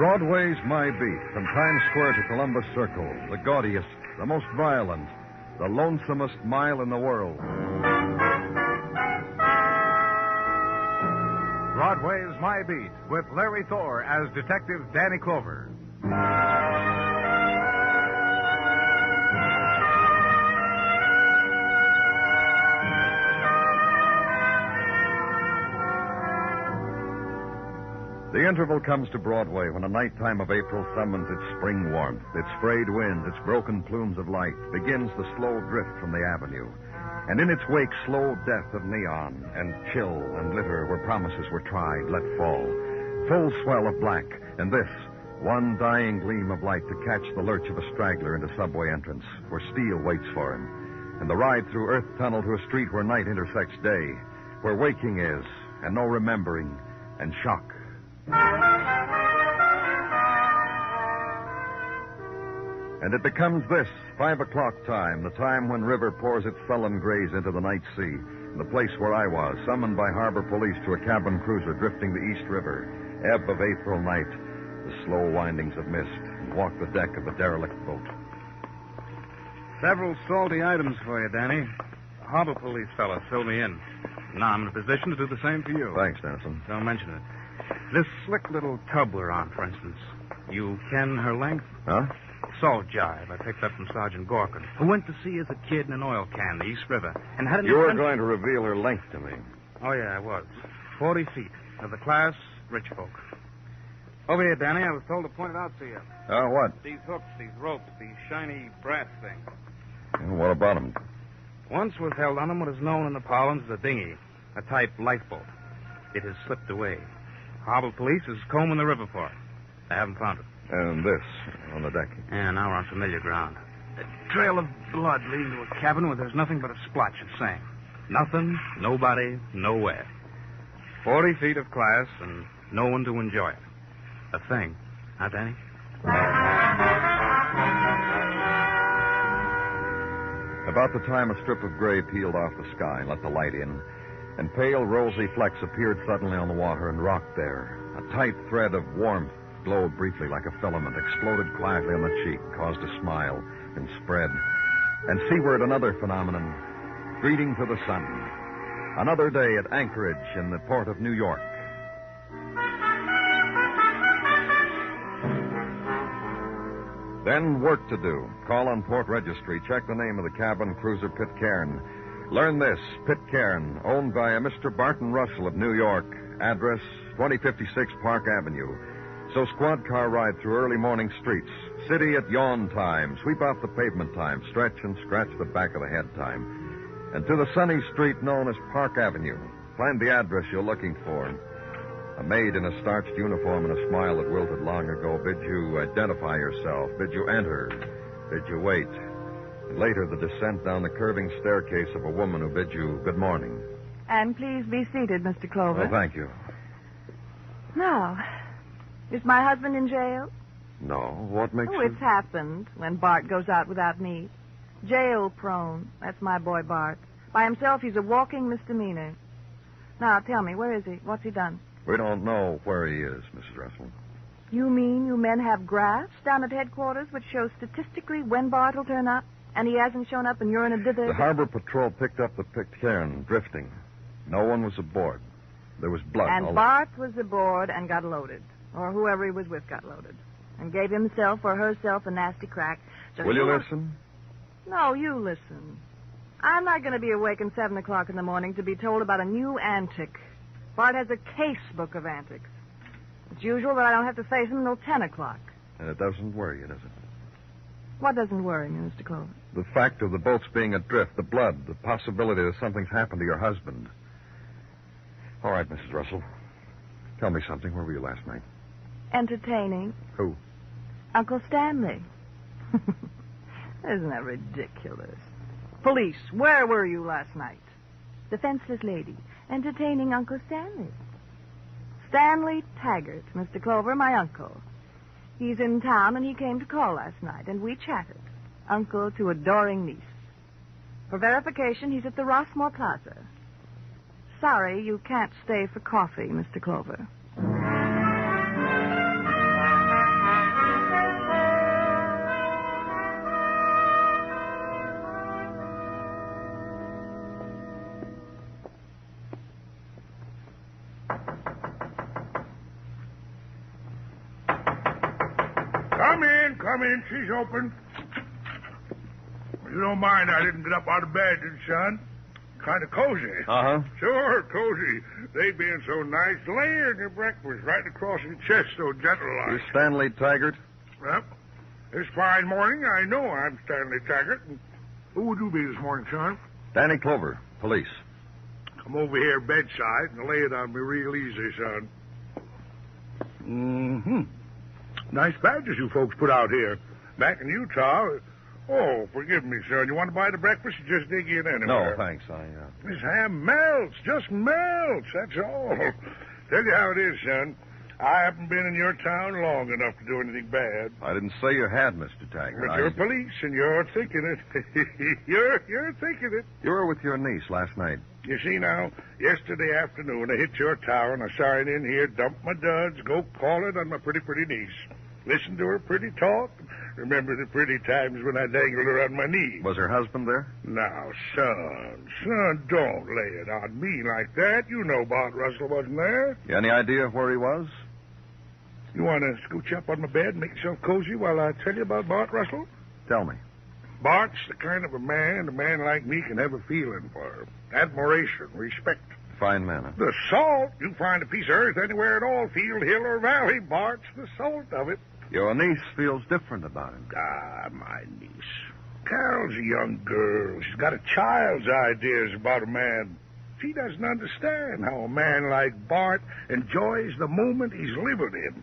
Broadway's my beat, from Times Square to Columbus Circle, the gaudiest, the most violent, the lonesomest mile in the world. Broadway's My Beat, with Larry Thor as Detective Danny Clover. The interval comes to Broadway when a nighttime of April summons its spring warmth, its frayed winds, its broken plumes of light, begins the slow drift from the avenue. And in its wake, slow death of neon and chill and glitter where promises were tried, let fall. Full swell of black, and this, one dying gleam of light to catch the lurch of a straggler into subway entrance, where steel waits for him. And the ride through Earth Tunnel to a street where night intersects day, where waking is, and no remembering, and shock. And it becomes this, 5 o'clock time, the time when river pours its sullen grays into the night sea, the place where I was, summoned by harbor police to a cabin cruiser drifting the East River, ebb of April night, the slow windings of mist, and walk the deck of a derelict boat. Several salty items for you, Danny. The harbor police fella filled me in. Now I'm in a position to do the same for you. Thanks, Dennison. Don't mention it. This slick little tub we're on, for instance. You ken her length? Huh? Salt jive I picked up from Sergeant Gorkin, who went to sea as a kid in an oil can, the East River, and had an... You were going to reveal her length to me. Oh, yeah, I was. 40 feet. Of the class, rich folk. Over here, Danny, I was told to point it out to you. What? These hooks, these ropes, these shiny brass things. And what about them? Once was held on them what is known in the parlance as a dinghy, a type lifeboat. It has slipped away. Harbor police is combing the river for it. I haven't found it. And this, on the deck. Yeah, now we're on familiar ground. A trail of blood leading to a cabin where there's nothing but a splotch of sand. Nothing, nobody, nowhere. 40 feet of class and no one to enjoy it. A thing. Huh, Danny? About the time a strip of gray peeled off the sky and let the light in, and pale, rosy flecks appeared suddenly on the water and rocked there. A tight thread of warmth glowed briefly like a filament, exploded quietly on the cheek, caused a smile, and spread. And seaward, another phenomenon, greeting to the sun. Another day at Anchorage in the port of New York. Then work to do. Call on Port Registry. Check the name of the cabin cruiser Pitcairn. Learn this. Pitcairn, owned by a Mr. Barton Russell of New York. Address, 2056 Park Avenue. So squad car ride through early morning streets. City at yawn time. Sweep off the pavement time. Stretch and scratch the back of the head time. And to the sunny street known as Park Avenue. Find the address you're looking for. A maid in a starched uniform and a smile that wilted long ago bid you identify yourself, bid you enter, bid you wait. And later, the descent down the curving staircase of a woman who bid you good morning. And please be seated, Mr. Clover. Oh, thank you. Now, is my husband in jail? No. What makes Oh, it's happened when Bart goes out without me. Jail prone. That's my boy Bart. By himself, he's a walking misdemeanor. Now, tell me, where is he? What's he done? We don't know where he is, Mrs. Russell. You mean you men have graphs down at headquarters which show statistically when Bart will turn up? And he hasn't shown up and you're in a dither? The harbor patrol picked up the Pitcairn drifting. No one was aboard. There was blood. And Bart was aboard and got loaded. Or whoever he was with got loaded. And gave himself or herself a nasty crack. So Will you listen? No, you listen. I'm not going to be awake at 7 o'clock in the morning to be told about a new antic. Bart has a case book of antics. It's usual that I don't have to face him until 10 o'clock. And it doesn't worry you, does it? What doesn't worry me, Mr. Clover? The fact of the boats being adrift, the blood, the possibility that something's happened to your husband. All right, Mrs. Russell. Tell me something. Where were you last night? Entertaining. Who? Uncle Stanley. Isn't that ridiculous? Police, where were you last night? Defenseless lady, entertaining Uncle Stanley. Stanley Taggart, Mr. Clover, my uncle. He's in town, and he came to call last night, and we chatted. Uncle to adoring niece. For verification, he's at the Rossmore Plaza. Sorry, you can't stay for coffee, Mr. Clover. Come in. She's open. You don't mind I didn't get up out of bed, did you, son? Kind of cozy. Uh-huh. Sure, cozy. They being so nice, laying your breakfast right across your chest so gentle-like. You Stanley Taggart? Well, this fine morning, I know I'm Stanley Taggart. Who would you be this morning, son? Danny Clover, police. Come over here bedside and lay it on me real easy, son. Mm-hmm. Nice badges you folks put out here. Back in Utah. Oh, forgive me, son. You want to buy the breakfast or just dig in anywhere? No, thanks. This ham melts. Just melts. That's all. Tell you how it is, son. I haven't been in your town long enough to do anything bad. I didn't say you had, Mr. Taggart. But you're police, and you're thinking it. You're thinking it. You were with your niece last night. You see now, yesterday afternoon I hit your town. I signed in here, dumped my duds, go call it on my pretty niece. Listen to her pretty talk. Remember the pretty times when I dangled her on my knee. Was her husband there? Now, son, don't lay it on me like that. You know Bart Russell wasn't there. You any idea where he was? You want to scooch up on my bed and make yourself cozy while I tell you about Bart Russell? Tell me. Bart's the kind of a man like me can have a feeling for. Admiration, respect. Fine man, huh? The salt. You find a piece of earth anywhere at all, field, hill, or valley. Bart's the salt of it. Your niece feels different about him. Ah, my niece. Carol's a young girl. She's got a child's ideas about a man. She doesn't understand how a man like Bart enjoys the moment he's living in.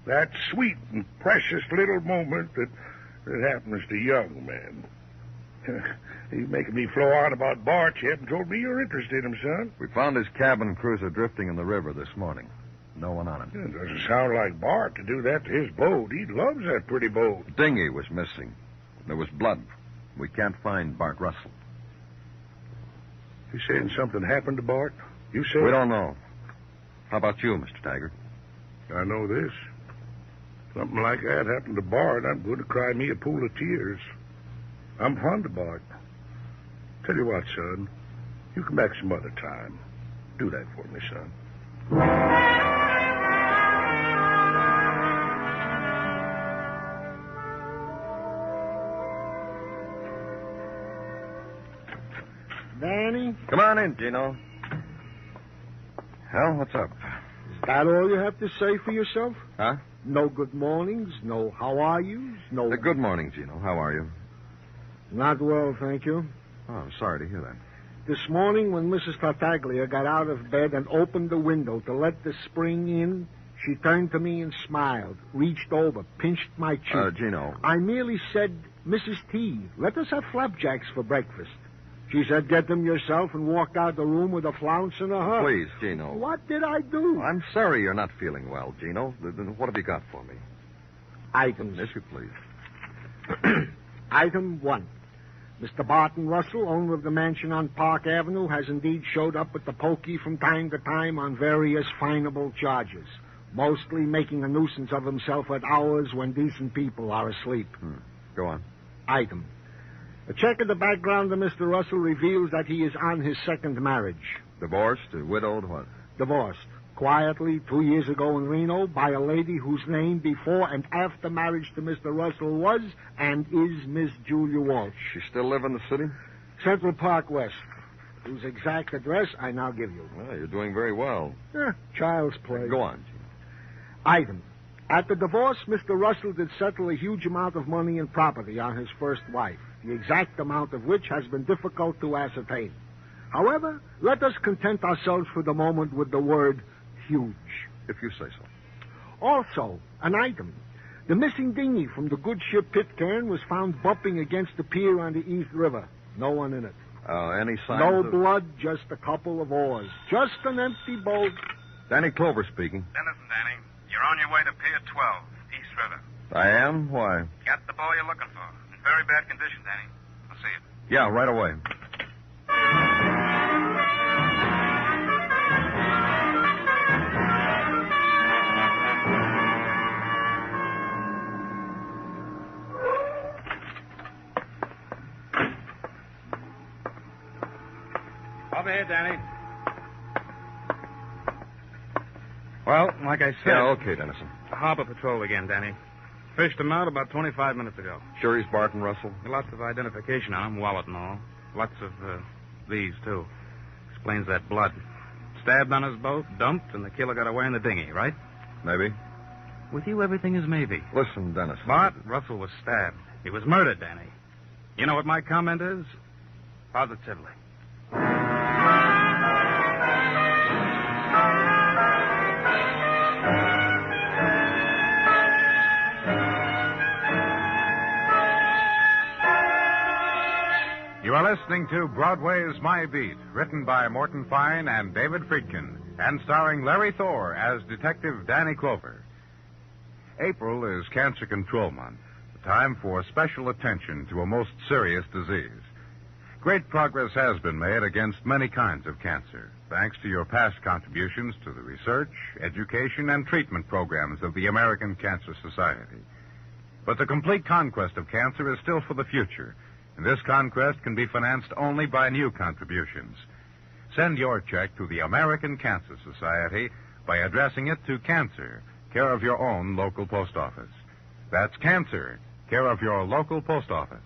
That sweet and precious little moment that happens to young men. He's making me flow on about Bart. You haven't told me you're interested in him, son. We found his cabin cruiser drifting in the river this morning. No one on it. It doesn't sound like Bart to do that to his boat. He loves that pretty boat. The dinghy was missing. There was blood. We can't find Bart Russell. You saying something happened to Bart? You say... We don't know. How about you, Mr. Taggart? I know this. Something like that happened to Bart, I'm going to cry me a pool of tears. I'm fond of Bart. Tell you what, son. You come back some other time. Do that for me, son. Danny? Come on in, Gino. Well, what's up? Is that all you have to say for yourself? Huh? No good mornings, no how are yous, no... Good morning, Gino. How are you? Not well, thank you. Oh, I'm sorry to hear that. This morning when Mrs. Tartaglia got out of bed and opened the window to let the spring in, she turned to me and smiled, reached over, pinched my cheek. Gino. I merely said, Mrs. T, let us have flapjacks for breakfast. She said, get them yourself, and walked out the room with a flounce and a hug. Please, Gino. What did I do? I'm sorry you're not feeling well, Gino. Then what have you got for me? Items. Yes, you please. Item 1. Mr. Barton Russell, owner of the mansion on Park Avenue, has indeed showed up at the pokey from time to time on various finable charges, mostly making a nuisance of himself at hours when decent people are asleep. Go on. Item. A check of the background of Mr. Russell reveals that he is on his second marriage. Divorced, widowed, what? Divorced. Quietly, 2 years ago in Reno, by a lady whose name before and after marriage to Mr. Russell was and is Miss Julia Walsh. She still live in the city? Central Park West, whose exact address I now give you. Well, you're doing very well. Child's play. Go on, Gino. Item. At the divorce, Mr. Russell did settle a huge amount of money and property on his first wife, the exact amount of which has been difficult to ascertain. However, let us content ourselves for the moment with the word huge. If you say so. Also, an item. The missing dinghy from the good ship Pitcairn was found bumping against the pier on the East River. No one in it. Any signs No of... blood, just a couple of oars. Just an empty boat. Danny Clover speaking. Listen, Danny. You're on your way to Pier 12, East River. I am? Why? Got the boy you're looking for. In very bad condition, Danny. I'll see you. Yeah, right away. Over here, Danny. Well, like I said... Yeah, okay, Dennison. Harbor Patrol again, Danny. fished him out about 25 minutes ago. Sure he's Barton Russell? Lots of identification on him, wallet and all. Lots of these, too. Explains that blood. Stabbed on his boat, dumped, and the killer got away in the dinghy, right? Maybe. With you, everything is maybe. Listen, Dennis. Bart Russell was stabbed. He was murdered, Danny. You know what my comment is? Positively. You are listening to Broadway's My Beat, written by Morton Fine and David Friedkin, and starring Larry Thor as Detective Danny Clover. April is Cancer Control Month, a time for special attention to a most serious disease. Great progress has been made against many kinds of cancer, thanks to your past contributions to the research, education, and treatment programs of the American Cancer Society. But the complete conquest of cancer is still for the future. And this conquest can be financed only by new contributions. Send your check to the American Cancer Society by addressing it to Cancer, care of your own local post office. That's Cancer, care of your local post office.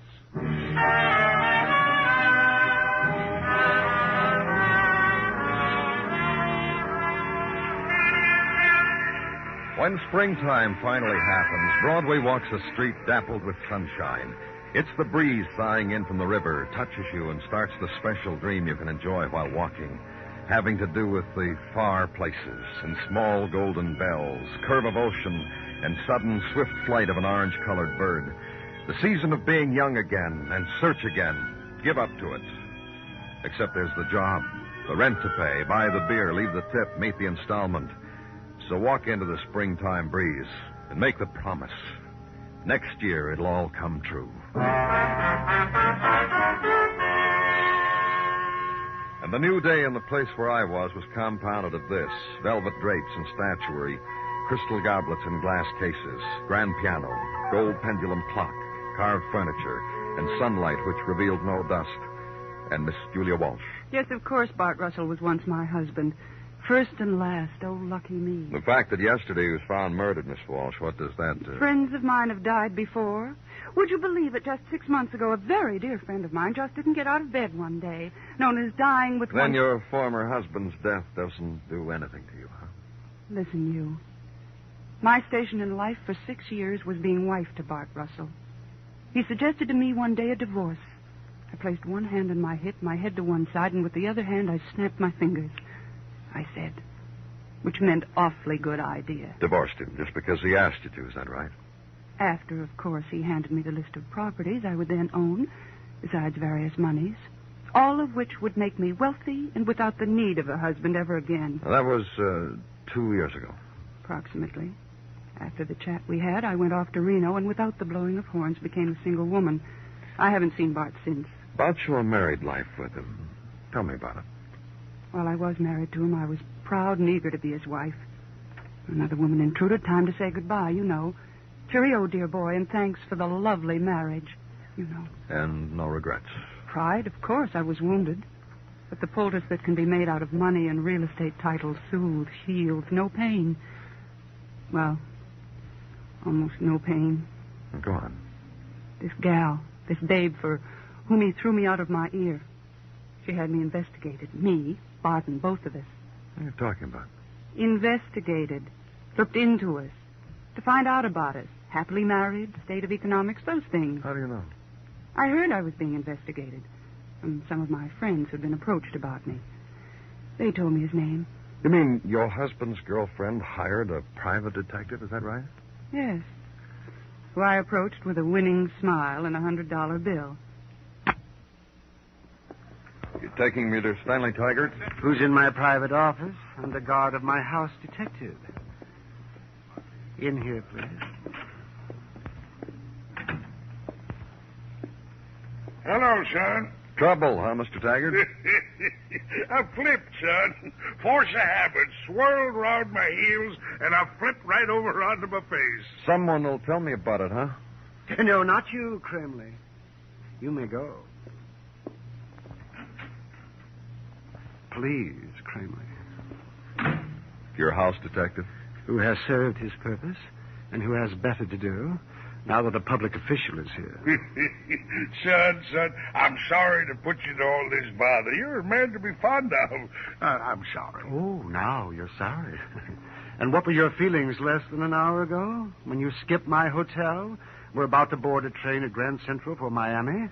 When springtime finally happens, Broadway walks a street dappled with sunshine. It's the breeze sighing in from the river, touches you, and starts the special dream you can enjoy while walking, having to do with the far places and small golden bells, curve of ocean, and sudden swift flight of an orange-colored bird. The season of being young again and search again. Give up to it. Except there's the job, the rent to pay, buy the beer, leave the tip, meet the installment. So walk into the springtime breeze and make the promise. Next year, it'll all come true. And the new day in the place where I was compounded of this: velvet drapes and statuary, crystal goblets in glass cases, grand piano, gold pendulum clock, carved furniture, and sunlight which revealed no dust. And Miss Julia Walsh. Yes, of course, Bart Russell was once my husband. First and last. Oh, lucky me. The fact that yesterday he was found murdered, Miss Walsh, what does that do? Friends of mine have died before. Would you believe it? Just 6 months ago, a very dear friend of mine just didn't get out of bed one day, known as dying with Then your former husband's death doesn't do anything to you, huh? Listen, you. My station in life for 6 years was being wife to Bart Russell. He suggested to me one day a divorce. I placed one hand on my hip, my head to one side, and with the other hand I snapped my fingers. I said, which meant awfully good idea. Divorced him just because he asked you to, is that right? After, of course, he handed me the list of properties I would then own, besides various moneys, all of which would make me wealthy and without the need of a husband ever again. Well, that was 2 years ago. Approximately. After the chat we had, I went off to Reno and without the blowing of horns became a single woman. I haven't seen Bart since. About your married life with him. Tell me about it. While I was married to him, I was proud and eager to be his wife. Another woman intruded. Time to say goodbye, you know. Cheerio, dear boy, and thanks for the lovely marriage, you know. And no regrets. Pride, of course. I was wounded. But the poultice that can be made out of money and real estate titles soothes, heals, no pain. Well, almost no pain. Go on. This gal, this babe for whom he threw me out of my ear. She had me investigated. Me, Barton, both of us. What are you talking about? Investigated. Looked into us. To find out about us. Happily married, state of economics, those things. How do you know? I heard I was being investigated from some of my friends who'd been approached about me. They told me his name. You mean your husband's girlfriend hired a private detective, is that right? Yes. Who I approached with a winning smile and a $100 bill. You taking me to Stanley Taggart? Who's in my private office? I'm the guard of my house detective. In here, please. Hello, son. Trouble, huh, Mr. Taggart? I flipped, son. Force of habit. Swirled round my heels, and I flipped right over onto my face. Someone will tell me about it, huh? No, not you, Kremley. You may go. Please, Kremley. Your house detective? Who has served his purpose and who has better to do, now that a public official is here. Son, I'm sorry to put you to all this bother. You're a man to be fond of. I'm sorry. Oh, now you're sorry. And what were your feelings less than an hour ago when you skipped my hotel? We're about to board a train at Grand Central for Miami.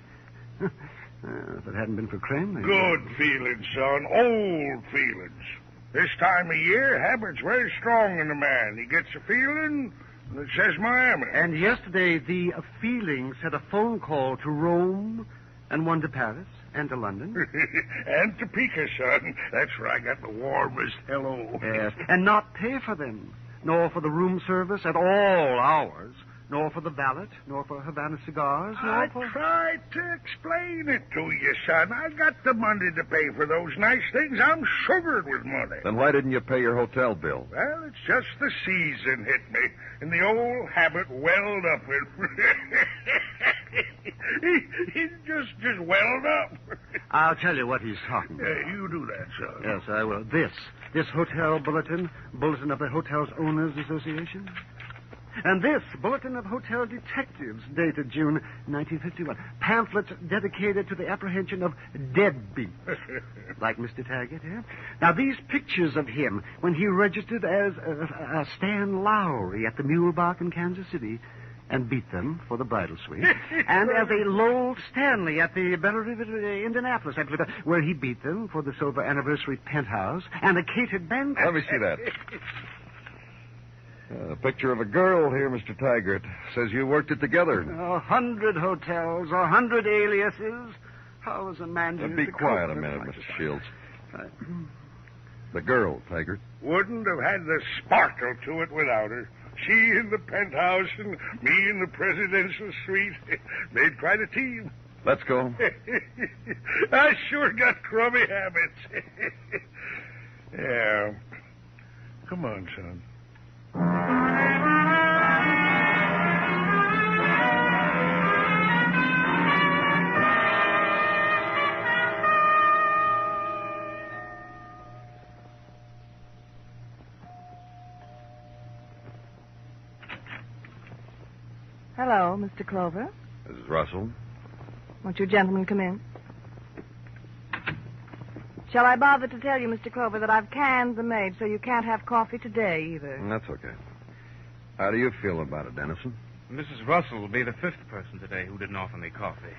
If it hadn't been for Kramer. Good feelings, son. Old feelings. This time of year, habit's very strong in a man. He gets a feeling, and it says Miami. And yesterday, the feelings had a phone call to Rome, and one to Paris, and to London. And Topeka, son. That's where I got the warmest hello. Yes, and not pay for them, nor for the room service at all hours, nor for the valet, nor for Havana cigars, I tried to explain it to you, son. I got the money to pay for those nice things. I'm sugared with money. Then why didn't you pay your hotel bill? Well, it's just the season hit me, and the old habit welled up in... he just welled up. I'll tell you what he's talking about. You do that, son. Yes, I will. This hotel bulletin of the Hotel's Owners Association. And this, Bulletin of Hotel Detectives, dated June 1951. Pamphlets dedicated to the apprehension of deadbeats. Like Mr. Taggart, yeah? Now, these pictures of him when he registered as Stan Lowry at the Mule Bark in Kansas City and beat them for the bridal suite. And as a Lowell Stanley at the Bella River, Indianapolis, where he beat them for the silver anniversary penthouse and a catered banquet. Let me see that. A picture of a girl here, Mr. Taggart. Says you worked it together. 100 hotels, 100 aliases. How is a man to... Be quiet a minute, Mr. Shields. The girl, Taggart. Wouldn't have had the sparkle to it without her. She in the penthouse and me in the presidential suite. Made quite a team. Let's go. I sure got crummy habits. Yeah. Come on, son. Hello, Mr. Clover. Mrs. Russell. Won't you gentlemen come in? Shall I bother to tell you, Mr. Clover, that I've canned the maid, so you can't have coffee today either? That's okay. How do you feel about it, Dennison? Mrs. Russell will be the fifth person today who didn't offer me coffee.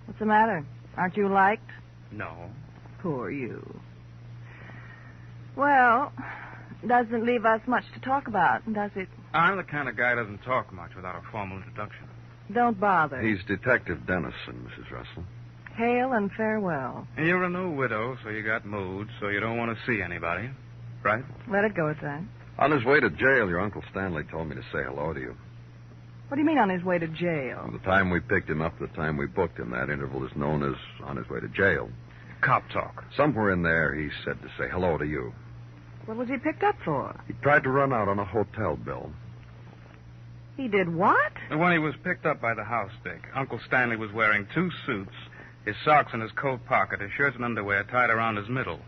What's the matter? Aren't you liked? No. Poor you. Well, doesn't leave us much to talk about, does it? I'm the kind of guy who doesn't talk much without a formal introduction. Don't bother. He's Detective Dennison, Mrs. Russell. Hail and farewell. You're a new widow, so you got moods, so you don't want to see anybody, right? Let it go at that. On his way to jail, your Uncle Stanley told me to say hello to you. What do you mean on his way to jail? From the time we picked him up to the time we booked him, that interval is known as on his way to jail. Cop talk. Somewhere in there, he said to say hello to you. What was he picked up for? He tried to run out on a hotel bill. He did what? When he was picked up by the house stick, Uncle Stanley was wearing 2 suits, his socks in his coat pocket, his shirts and underwear tied around his middle.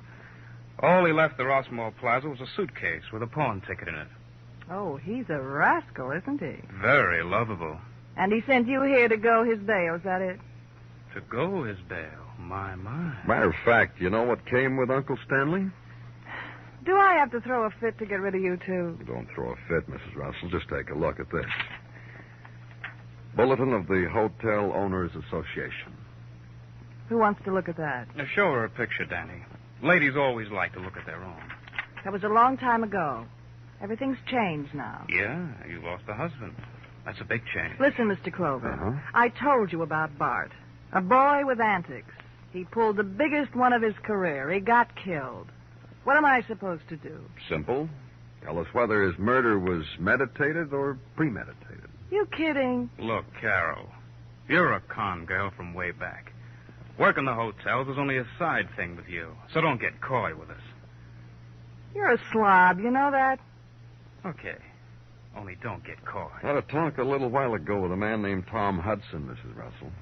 All he left the Rossmore Plaza was a suitcase with a pawn ticket in it. Oh, he's a rascal, isn't he? Very lovable. And he sent you here to go his bail, is that it? To go his bail? My. Matter of fact, you know what came with Uncle Stanley? Do I have to throw a fit to get rid of you two? Don't throw a fit, Mrs. Russell. Just take a look at this. Bulletin of the Hotel Owners Association. Who wants to look at that? Now, show her a picture, Danny. Ladies always like to look at their own. That was a long time ago. Everything's changed now. Yeah, you lost a husband. That's a big change. Listen, Mr. Clover. I told you about Bart. A boy with antics. He pulled the biggest one of his career. He got killed. What am I supposed to do? Simple. Tell us whether his murder was meditated or premeditated. You kidding? Look, Carol, you're a con girl from way back. Working the hotels is only a side thing with you, so don't get coy with us. You're a slob, you know that? Okay. Only don't get coy. I had a talk a little while ago with a man named Tom Hudson, Mrs. Russell.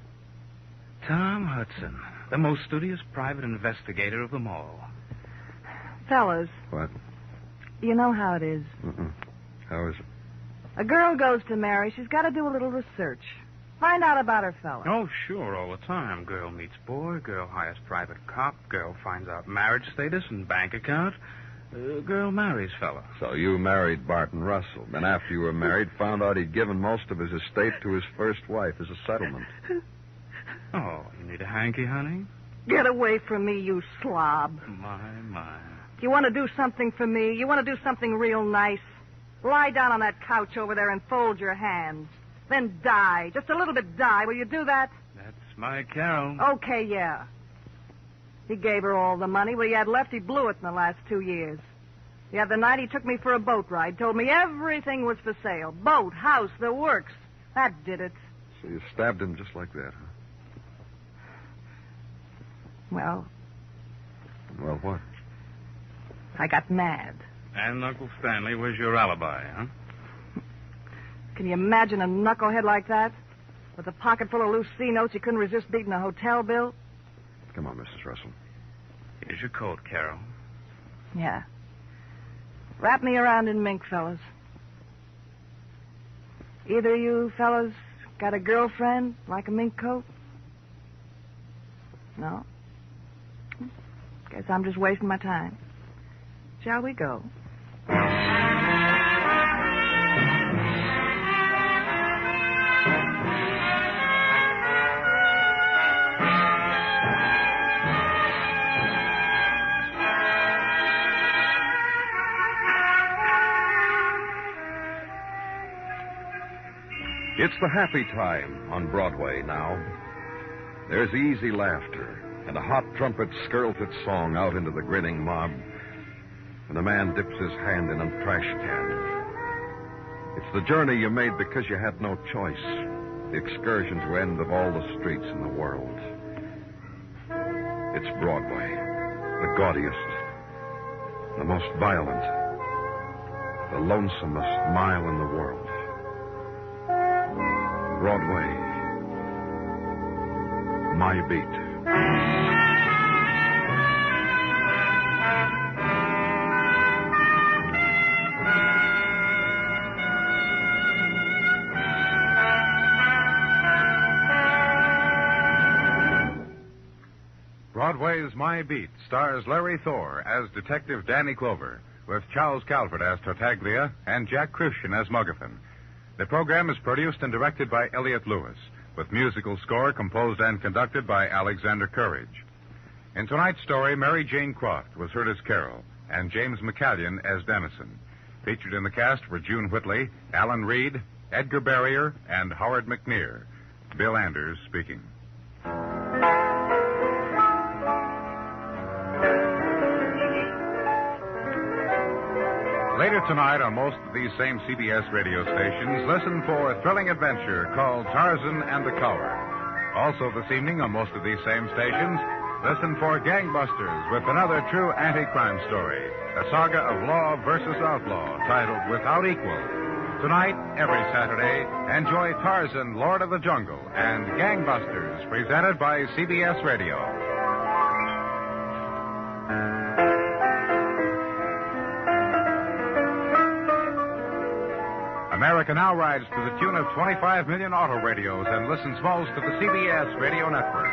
Tom Hudson, the most studious private investigator of them all. Fellas. What? You know how it is. How is it? A girl goes to marry, she's got to do a little research. Find out about her fella. Oh, sure, all the time. Girl meets boy, girl hires private cop, girl finds out marriage status and bank account. Girl marries fella. So you married Barton Russell. Then after you were married, found out he'd given most of his estate to his first wife as a settlement. Oh, you need a hanky, honey? Get away from me, you slob. My. You want to do something for me? You want to do something real nice? Lie down on that couch over there and fold your hands. Then die. Just a little bit die. Will you do that? That's my Carol. Okay, yeah. He gave her all the money. What he had left, he blew it in the last 2 years. The other night, he took me for a boat ride. Told me everything was for sale. Boat, house, the works. That did it. So you stabbed him just like that, huh? Well, what? I got mad. And Uncle Stanley was your alibi, huh? Can you imagine a knucklehead like that? With a pocket full of loose C notes, you couldn't resist beating a hotel bill? Come on, Mrs. Russell. Here's your coat, Carol. Yeah. Wrap me around in mink, fellas. Either you fellas got a girlfriend like a mink coat? No? Guess I'm just wasting my time. Shall we go? It's the happy time on Broadway now. There's easy laughter, and a hot trumpet skirls its song out into the grinning mob, and a man dips his hand in a trash can. It's the journey you made because you had no choice, the excursion to end of all the streets in the world. It's Broadway, the gaudiest, the most violent, the lonesomest mile in the world. Broadway, my beat. Broadway's My Beat stars Larry Thor as Detective Danny Clover, with Charles Calvert as Tartaglia and Jack Kruschen as Muggavan. The program is produced and directed by Elliott Lewis, with musical score composed and conducted by Alexander Courage. In tonight's story, Mary Jane Croft was heard as Carol, and James McCallion as Dennison. Featured in the cast were June Whitley, Alan Reed, Edgar Barrier, and Howard McNear. Bill Anders speaking. Later tonight on most of these same CBS radio stations, listen for a thrilling adventure called Tarzan and the Coward. Also this evening on most of these same stations, listen for Gangbusters with another true anti-crime story, a saga of law versus outlaw titled Without Equal. Tonight, every Saturday, enjoy Tarzan, Lord of the Jungle, and Gangbusters, presented by CBS Radio. America now rides to the tune of 25 million auto radios and listens most to the CBS radio network.